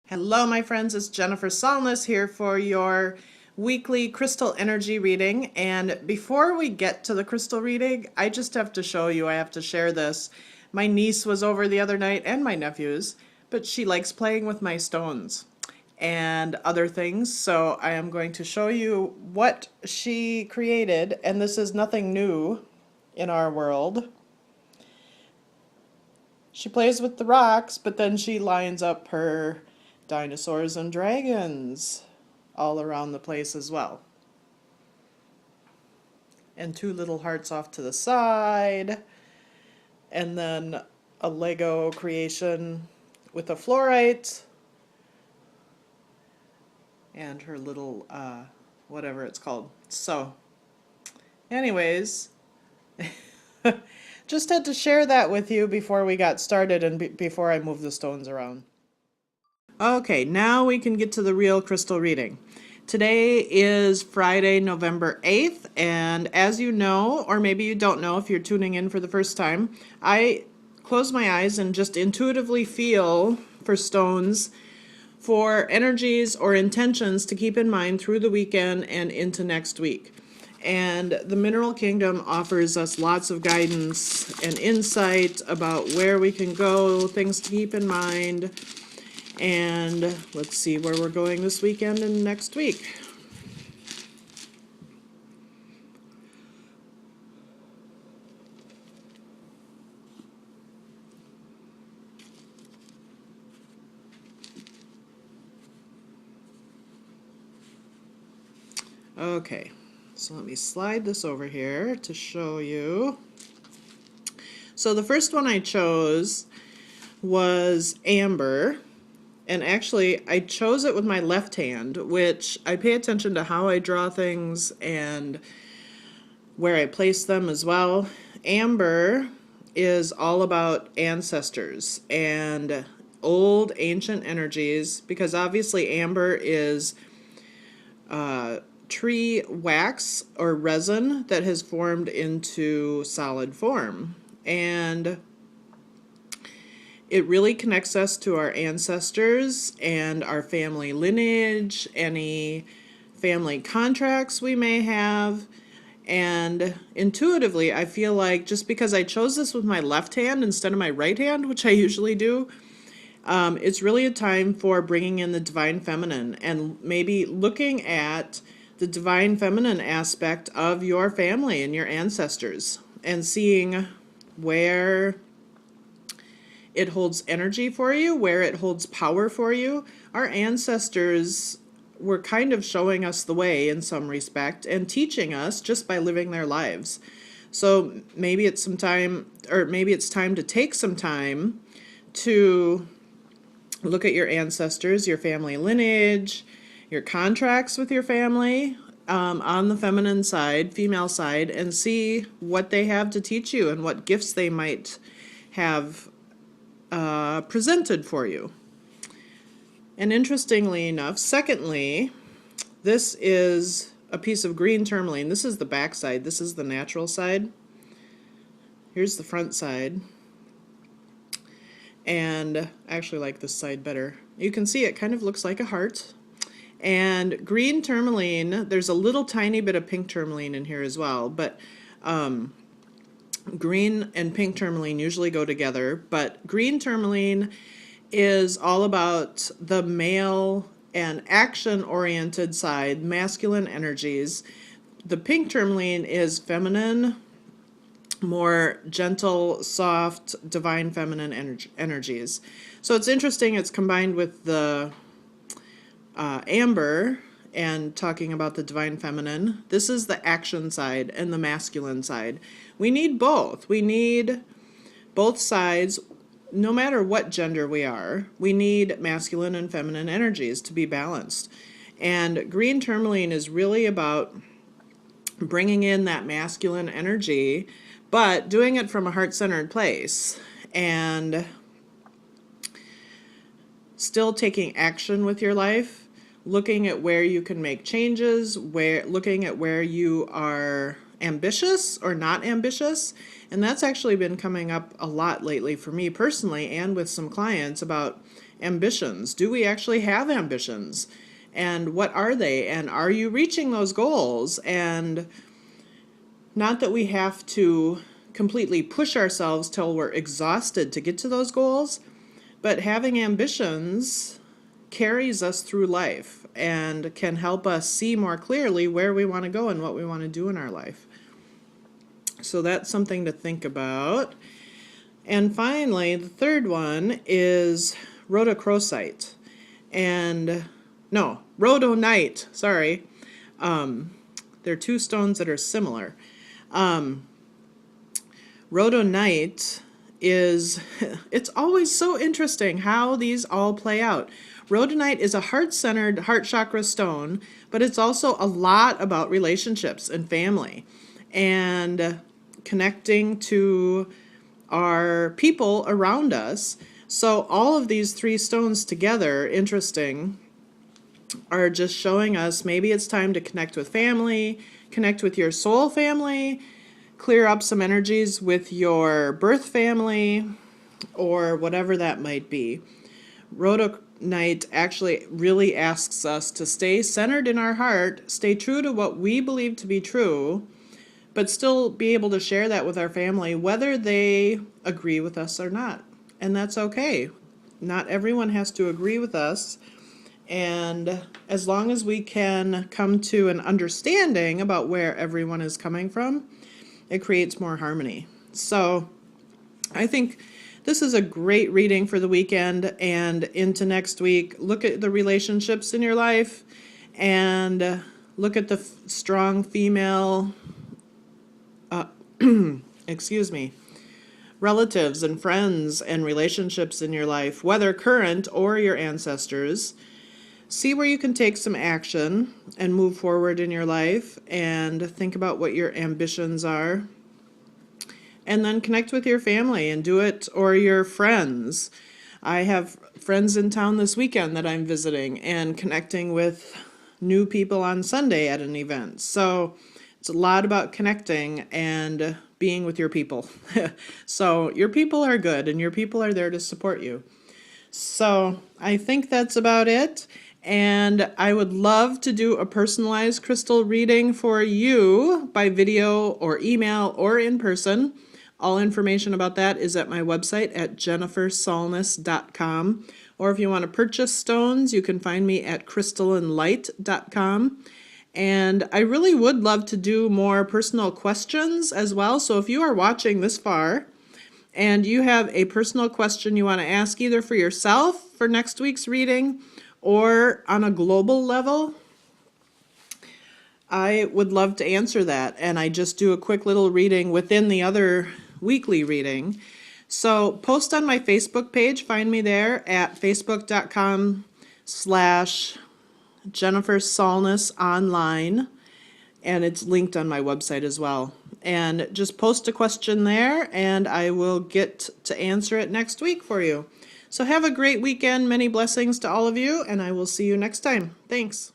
Hello, my friends. It's Jennifer Salness here for your weekly crystal energy reading. And before we get to the crystal reading, I just have to show you, I have to share this. My niece was over the other night and my nephews, but she likes playing with my stones and other things. So I am going to show you what she created. And this is nothing new in our world. She plays with the rocks, but then she lines up her dinosaurs and dragons all around the place as well. And two little hearts off to the side. And then a Lego creation with a fluorite. And her little, whatever it's called. So, anyways, just had to share that with you before we got started and before I move the stones around. Okay, now we can get to the real crystal reading. Today is Friday, November 8th, and as you know, or maybe you don't know if you're tuning in for the first time, I close my eyes and just intuitively feel for stones for energies or intentions to keep in mind through the weekend and into next week. And the Mineral Kingdom offers us lots of guidance and insight about where we can go, things to keep in mind. And let's see where we're going this weekend and next week. Okay, so let me slide this over here to show you. So the first one I chose was amber. And actually, I chose it with my left hand, which I pay attention to how I draw things and where I place them as well. Amber is all about ancestors and old ancient energies, because obviously amber is tree wax or resin that has formed into solid form. And it really connects us to our ancestors and our family lineage, any family contracts we may have. And intuitively, I feel like just because I chose this with my left hand instead of my right hand, which I usually do, it's really a time for bringing in the divine feminine and maybe looking at the divine feminine aspect of your family and your ancestors and seeing where it holds energy for you, where it holds power for you. Our ancestors were kind of showing us the way in some respect and teaching us just by living their lives. So maybe it's some time, or maybe it's time to take some time to look at your ancestors, your family lineage, your contracts with your family, on the feminine side, female side, and see what they have to teach you and what gifts they might have presented for you. And interestingly enough, secondly, this is a piece of green tourmaline. This is the back side. This is the natural side. Here's the front side. And I actually like this side better. You can see it kind of looks like a heart. And green tourmaline, there's a little tiny bit of pink tourmaline in here as well, but green and pink tourmaline usually go together, but green tourmaline is all about the male and action-oriented side, masculine energies. The pink tourmaline is feminine, more gentle, soft, divine feminine energies. So it's interesting, it's combined with the amber and talking about the divine feminine. This is the action side and the masculine side. We need both. We need both sides, no matter what gender we are. We need masculine and feminine energies to be balanced. And green tourmaline is really about bringing in that masculine energy, but doing it from a heart-centered place and still taking action with your life, looking at where you can make changes, looking at where you are ambitious or not ambitious. And that's actually been coming up a lot lately for me personally and with some clients about ambitions. Do we actually have ambitions? And what are they? And are you reaching those goals? And not that we have to completely push ourselves till we're exhausted to get to those goals, but having ambitions carries us through life and can help us see more clearly where we want to go and what we want to do in our life. So that's something to think about. And finally, the third one is rhodochrosite. Rhodonite, sorry. They're two stones that are similar. Rhodonite is, it's always so interesting how these all play out. Rhodonite is a heart-centered, heart chakra stone, but it's also a lot about relationships and family and connecting to our people around us. So all of these three stones together, interesting, are just showing us maybe it's time to connect with family, connect with your soul family, clear up some energies with your birth family, or whatever that might be. Rhodonite actually really asks us to stay centered in our heart, stay true to what we believe to be true, but still be able to share that with our family, whether they agree with us or not. And that's okay. Not everyone has to agree with us. And as long as we can come to an understanding about where everyone is coming from, it creates more harmony. So I think this is a great reading for the weekend and into next week. Look at the relationships in your life and look at the strong female, relatives and friends and relationships in your life, whether current or your ancestors. See where you can take some action and move forward in your life and think about what your ambitions are. And then connect with your family and do it, or your friends. I have friends in town this weekend that I'm visiting and connecting with new people on Sunday at an event. So it's a lot about connecting and being with your people. So your people are good and your people are there to support you. So I think that's about it. And I would love to do a personalized crystal reading for you by video or email or in person. All information about that is at my website at jennifersalness.com. Or if you want to purchase stones, you can find me at crystallinlight.com. And I really would love to do more personal questions as well. So if you are watching this far and you have a personal question you want to ask either for yourself for next week's reading or on a global level, I would love to answer that. And I just do a quick little reading within the other weekly reading. So post on my Facebook page, find me there at facebook.com/Jennifer Salness online, and it's linked on my website as well. And just post a question there and I will get to answer it next week for you. So have a great weekend, many blessings to all of you, and I will see you next time. Thanks.